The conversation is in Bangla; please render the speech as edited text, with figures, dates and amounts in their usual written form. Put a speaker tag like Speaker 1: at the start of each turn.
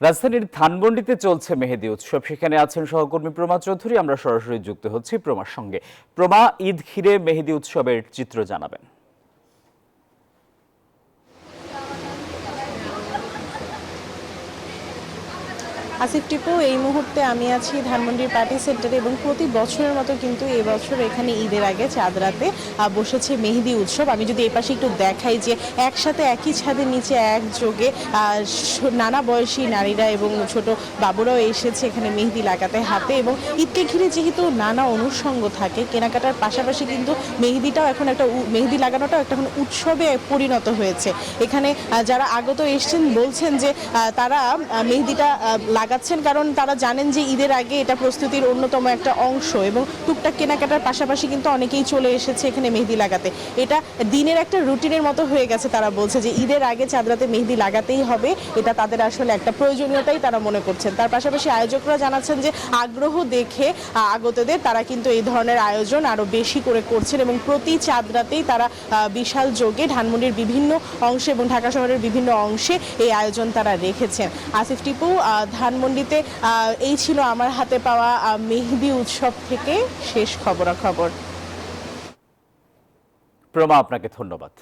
Speaker 1: রাজধানীর ধানমন্ডিতে চলছে মেহেদি উৎসব। সেখানে আছেন সহকর্মী প্রমা চৌধুরী। আমরা সরাসরি যুক্ত হচ্ছি প্রমার সঙ্গে। প্রমা, ঈদ ঘিরে মেহেদি উৎসবের চিত্র জানাবেন।
Speaker 2: আসিফ টিপু, এই মুহূর্তে আমি আছি ধানমন্ডির পার্টি সেন্টারে এবং প্রতি বছরের মতো কিন্তু এবছর এখানে ঈদের আগে চাঁদ রাতে বসেছে মেহেদি উৎসব। আমি যদি এই পাশে একটু দেখাই যে একসাথে একই ছাদের নিচে একযোগে নানা বয়সী নারীরা এবং ছোট বাবুরাও এসেছে এখানে মেহেদি লাগাতে হাতে। এবং ঈদকে ঘিরে যেহেতু নানা অনুষঙ্গ থাকে, কেনাকাটার পাশাপাশি কিন্তু মেহেদিটাও এখন মেহেদি লাগানোটাও একটা উৎসবে পরিণত হয়েছে। এখানে যারা আগত এসছেন বলছেন যে তারা মেহেদিটা লাগাচ্ছেন কারণ তারা জানেন যে ঈদের আগে এটা প্রস্তুতির অন্যতম একটা অংশ এবং টুকটাক কেনাকাটার পাশাপাশি কিন্তু অনেকেই চলে এসেছে এখানে মেহেদি লাগাতে। এটা দিনের একটা রুটিনের মতো হয়ে গেছে। তারা বলছে যে ঈদের আগে চাঁদ রাতে মেহেদি লাগাতেই হবে, এটা তাদের আসলে একটা প্রয়োজনীয়তাই তারা মনে করছেন। তার পাশাপাশি আয়োজকরা জানাচ্ছেন যে আগ্রহ দেখে আগতদের তারা কিন্তু এই ধরনের আয়োজন আরো বেশি করে করছেন এবং প্রতি চাঁদ রাতেই তারা বিশাল যোগে ধানমন্ডির বিভিন্ন অংশে এবং ঢাকা শহরের বিভিন্ন অংশে এই আয়োজন তারা রেখেছেন। আসিফ টিপু, ধানমন্ডিতে এই ছিল আমার হাতে পাওয়া মেহেদি উৎসব থেকে শেষ খবরাখবর।
Speaker 1: প্রমা, আপনাকে ধন্যবাদ।